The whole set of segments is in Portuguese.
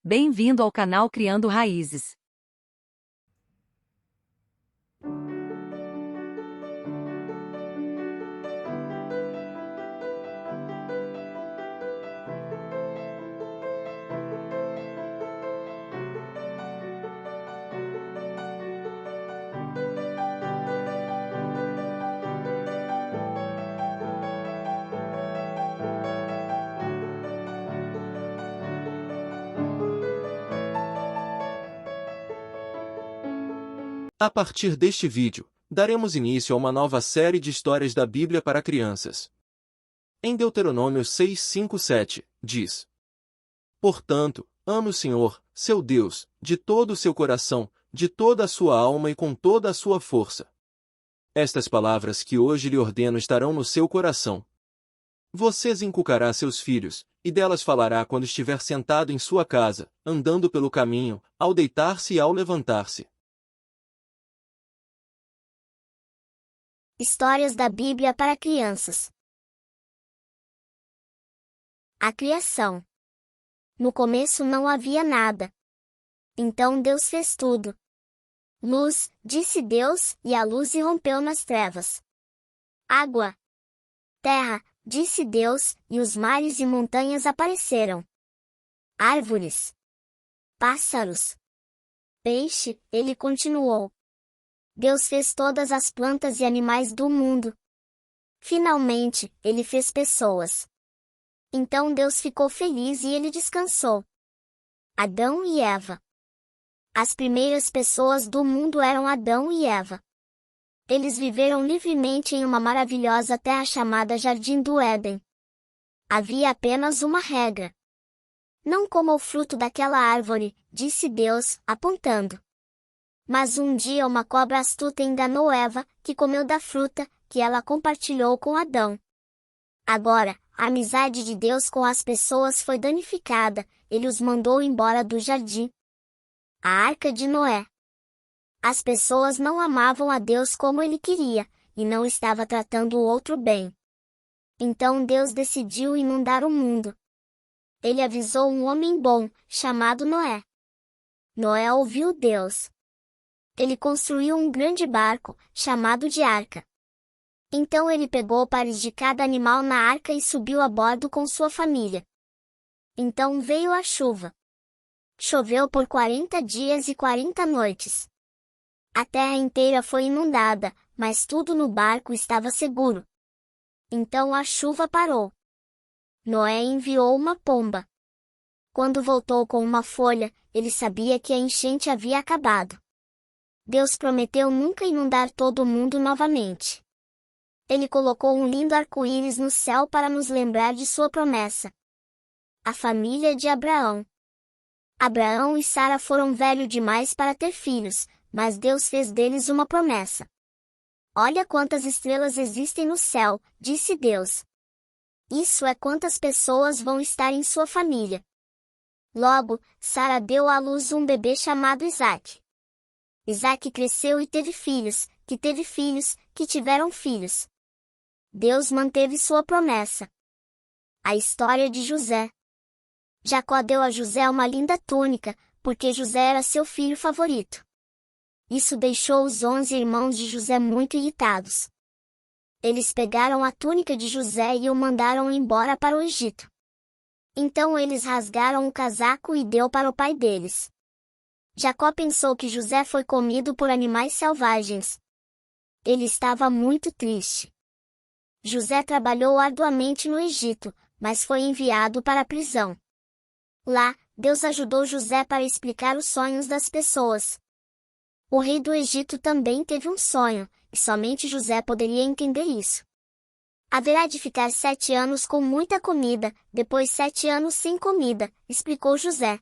Bem-vindo ao canal Criando Raízes. A partir deste vídeo, daremos início a uma nova série de histórias da Bíblia para crianças. Em Deuteronômio 6:5-7, diz: Portanto, ame o Senhor, seu Deus, de todo o seu coração, de toda a sua alma e com toda a sua força. Estas palavras que hoje lhe ordeno estarão no seu coração. Vocês inculcará a seus filhos, e delas falará quando estiver sentado em sua casa, andando pelo caminho, ao deitar-se e ao levantar-se. Histórias da Bíblia para crianças. A criação. No começo não havia nada. Então Deus fez tudo. Luz, disse Deus, e a luz irrompeu nas trevas. Água. Terra, disse Deus, e os mares e montanhas apareceram. Árvores. Pássaros. Peixe, ele continuou. Deus fez todas as plantas e animais do mundo. Finalmente, ele fez pessoas. Então Deus ficou feliz e ele descansou. Adão e Eva. As primeiras pessoas do mundo eram Adão e Eva. Eles viveram livremente em uma maravilhosa terra chamada Jardim do Éden. Havia apenas uma regra. Não coma o fruto daquela árvore, disse Deus, apontando. Mas um dia uma cobra astuta enganou Eva, que comeu da fruta, que ela compartilhou com Adão. Agora, a amizade de Deus com as pessoas foi danificada, ele os mandou embora do jardim. A Arca de Noé. As pessoas não amavam a Deus como ele queria, e não estava tratando o outro bem. Então Deus decidiu inundar o mundo. Ele avisou um homem bom, chamado Noé. Noé ouviu Deus. Ele construiu um grande barco, chamado de arca. Então ele pegou pares de cada animal na arca e subiu a bordo com sua família. Então veio a chuva. Choveu por 40 dias e 40 noites. A terra inteira foi inundada, mas tudo no barco estava seguro. Então a chuva parou. Noé enviou uma pomba. Quando voltou com uma folha, ele sabia que a enchente havia acabado. Deus prometeu nunca inundar todo o mundo novamente. Ele colocou um lindo arco-íris no céu para nos lembrar de sua promessa. A família de Abraão. Abraão e Sara foram velhos demais para ter filhos, mas Deus fez deles uma promessa. Olha quantas estrelas existem no céu, disse Deus. Isso é quantas pessoas vão estar em sua família. Logo, Sara deu à luz um bebê chamado Isaque. Isaque cresceu e teve filhos, que tiveram filhos. Deus manteve sua promessa. A história de José. Jacó deu a José uma linda túnica, porque José era seu filho favorito. Isso deixou os 11 irmãos de José muito irritados. Eles pegaram a túnica de José e o mandaram embora para o Egito. Então eles rasgaram o casaco e deu para o pai deles. Jacó pensou que José foi comido por animais selvagens. Ele estava muito triste. José trabalhou arduamente no Egito, mas foi enviado para a prisão. Lá, Deus ajudou José para explicar os sonhos das pessoas. O rei do Egito também teve um sonho, e somente José poderia entender isso. Haverá de ficar 7 anos com muita comida, depois 7 anos sem comida, explicou José.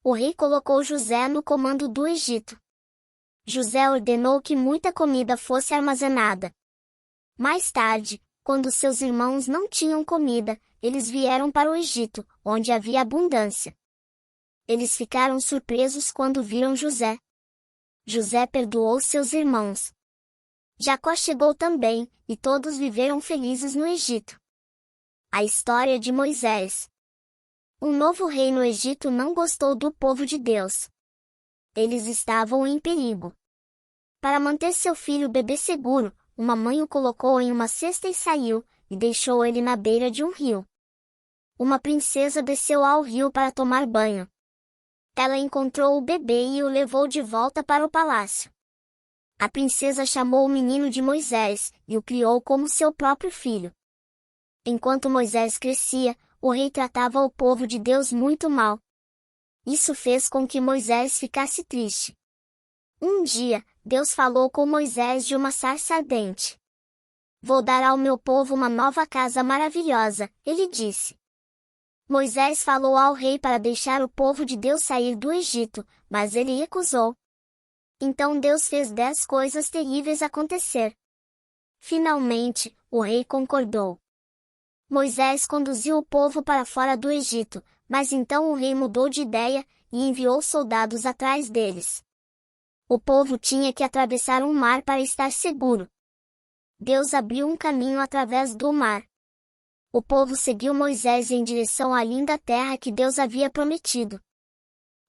O rei colocou José no comando do Egito. José ordenou que muita comida fosse armazenada. Mais tarde, quando seus irmãos não tinham comida, eles vieram para o Egito, onde havia abundância. Eles ficaram surpresos quando viram José. José perdoou seus irmãos. Jacó chegou também, e todos viveram felizes no Egito. A história de Moisés. Um novo rei no Egito não gostou do povo de Deus. Eles estavam em perigo. Para manter seu filho bebê seguro, uma mãe o colocou em uma cesta e saiu, e deixou ele na beira de um rio. Uma princesa desceu ao rio para tomar banho. Ela encontrou o bebê e o levou de volta para o palácio. A princesa chamou o menino de Moisés, e o criou como seu próprio filho. Enquanto Moisés crescia, o rei tratava o povo de Deus muito mal. Isso fez com que Moisés ficasse triste. Um dia, Deus falou com Moisés de uma sarça ardente. Vou dar ao meu povo uma nova casa maravilhosa, ele disse. Moisés falou ao rei para deixar o povo de Deus sair do Egito, mas ele recusou. Então Deus fez 10 coisas terríveis acontecer. Finalmente, o rei concordou. Moisés conduziu o povo para fora do Egito, mas então o rei mudou de ideia e enviou soldados atrás deles. O povo tinha que atravessar um mar para estar seguro. Deus abriu um caminho através do mar. O povo seguiu Moisés em direção à linda terra que Deus havia prometido.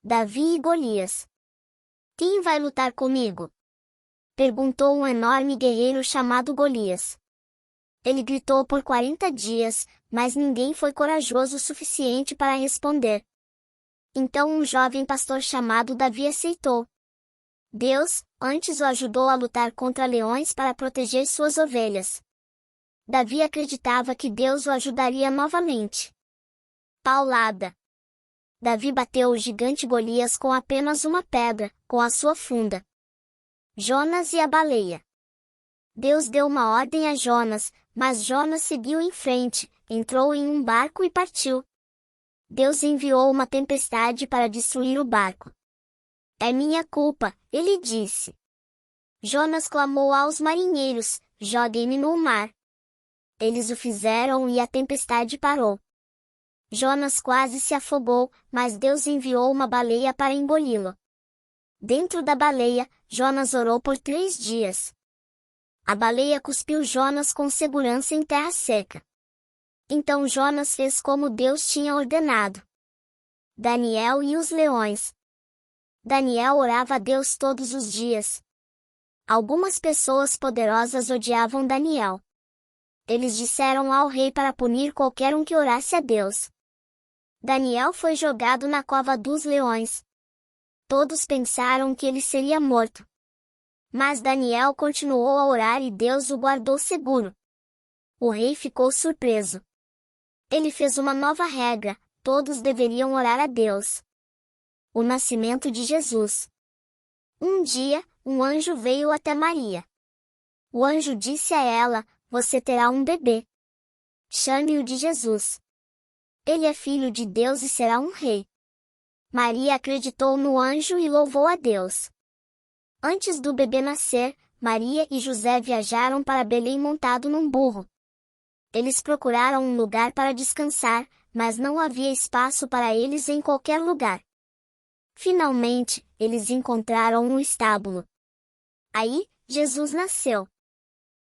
Davi e Golias. Quem vai lutar comigo? Perguntou um enorme guerreiro chamado Golias. Ele gritou por 40 dias, mas ninguém foi corajoso o suficiente para responder. Então um jovem pastor chamado Davi aceitou. Deus, antes o ajudou a lutar contra leões para proteger suas ovelhas. Davi acreditava que Deus o ajudaria novamente. Paulada. Davi bateu o gigante Golias com apenas uma pedra, com a sua funda. Jonas e a baleia. Deus deu uma ordem a Jonas, mas Jonas seguiu em frente, entrou em um barco e partiu. Deus enviou uma tempestade para destruir o barco. É minha culpa, ele disse. Jonas clamou aos marinheiros, joguem-me no mar. Eles o fizeram e a tempestade parou. Jonas quase se afogou, mas Deus enviou uma baleia para engoli-lo. Dentro da baleia, Jonas orou por 3 dias. A baleia cuspiu Jonas com segurança em terra seca. Então Jonas fez como Deus tinha ordenado. Daniel e os leões. Daniel orava a Deus todos os dias. Algumas pessoas poderosas odiavam Daniel. Eles disseram ao rei para punir qualquer um que orasse a Deus. Daniel foi jogado na cova dos leões. Todos pensaram que ele seria morto. Mas Daniel continuou a orar e Deus o guardou seguro. O rei ficou surpreso. Ele fez uma nova regra: todos deveriam orar a Deus. O nascimento de Jesus. Um dia, um anjo veio até Maria. O anjo disse a ela: você terá um bebê. Chame-o de Jesus. Ele é filho de Deus e será um rei. Maria acreditou no anjo e louvou a Deus. Antes do bebê nascer, Maria e José viajaram para Belém montado num burro. Eles procuraram um lugar para descansar, mas não havia espaço para eles em qualquer lugar. Finalmente, eles encontraram um estábulo. Aí, Jesus nasceu.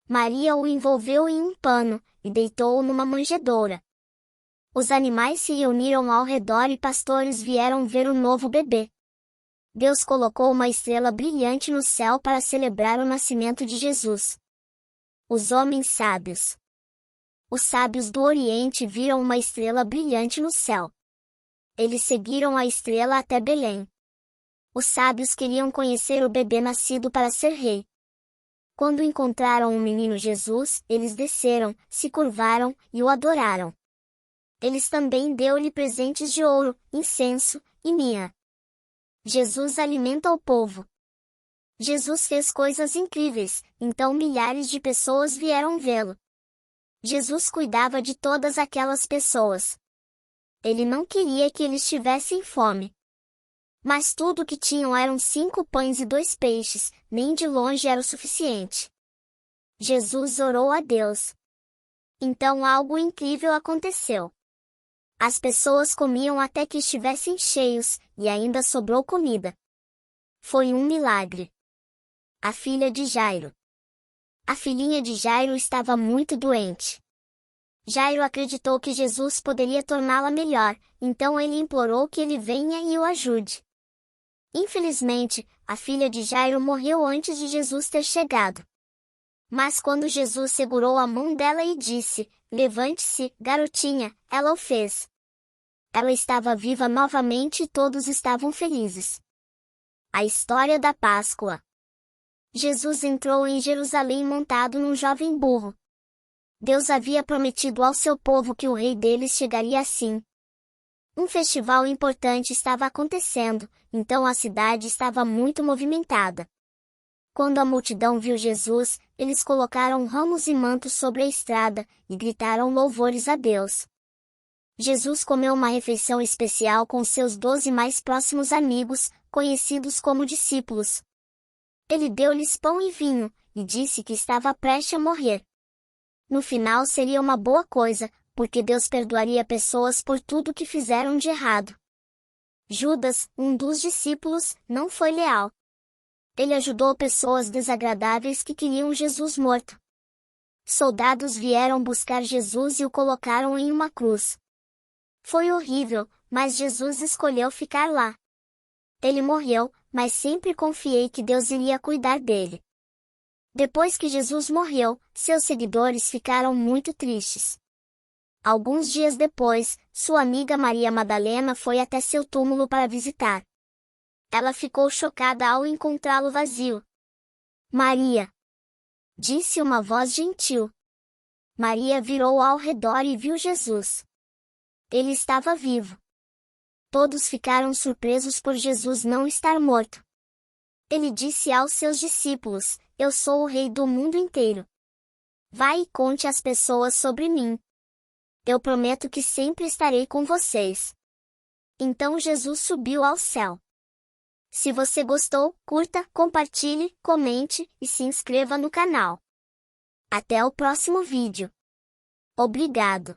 Maria o envolveu em um pano, e deitou-o numa manjedoura. Os animais se reuniram ao redor e pastores vieram ver o novo bebê. Deus colocou uma estrela brilhante no céu para celebrar o nascimento de Jesus. Os homens sábios. Os sábios do Oriente viram uma estrela brilhante no céu. Eles seguiram a estrela até Belém. Os sábios queriam conhecer o bebê nascido para ser rei. Quando encontraram o menino Jesus, eles desceram, se curvaram e o adoraram. Eles também deu-lhe presentes de ouro, incenso e mirra. Jesus alimenta o povo. Jesus fez coisas incríveis, então milhares de pessoas vieram vê-lo. Jesus cuidava de todas aquelas pessoas. Ele não queria que eles tivessem fome. Mas tudo o que tinham eram 5 pães e 2 peixes, nem de longe era o suficiente. Jesus orou a Deus. Então algo incrível aconteceu. As pessoas comiam até que estivessem cheios, e ainda sobrou comida. Foi um milagre. A filha de Jairo. A filhinha de Jairo estava muito doente. Jairo acreditou que Jesus poderia torná-la melhor, então ele implorou que ele venha e o ajude. Infelizmente, a filha de Jairo morreu antes de Jesus ter chegado. Mas quando Jesus segurou a mão dela e disse, "Levante-se, garotinha", ela o fez. Ela estava viva novamente e todos estavam felizes. A história da Páscoa. Jesus entrou em Jerusalém montado num jovem burro. Deus havia prometido ao seu povo que o rei deles chegaria assim. Um festival importante estava acontecendo, então a cidade estava muito movimentada. Quando a multidão viu Jesus, eles colocaram ramos e mantos sobre a estrada, e gritaram louvores a Deus. Jesus comeu uma refeição especial com seus 12 mais próximos amigos, conhecidos como discípulos. Ele deu-lhes pão e vinho, e disse que estava prestes a morrer. No final seria uma boa coisa, porque Deus perdoaria pessoas por tudo que fizeram de errado. Judas, um dos discípulos, não foi leal. Ele ajudou pessoas desagradáveis que queriam Jesus morto. Soldados vieram buscar Jesus e o colocaram em uma cruz. Foi horrível, mas Jesus escolheu ficar lá. Ele morreu, mas sempre confiei que Deus iria cuidar dele. Depois que Jesus morreu, seus seguidores ficaram muito tristes. Alguns dias depois, sua amiga Maria Madalena foi até seu túmulo para visitar. Ela ficou chocada ao encontrá-lo vazio. "Maria!" disse uma voz gentil. Maria virou ao redor e viu Jesus. Ele estava vivo. Todos ficaram surpresos por Jesus não estar morto. Ele disse aos seus discípulos, "Eu sou o rei do mundo inteiro. Vai e conte às pessoas sobre mim. Eu prometo que sempre estarei com vocês." Então Jesus subiu ao céu. Se você gostou, curta, compartilhe, comente e se inscreva no canal. Até o próximo vídeo. Obrigado.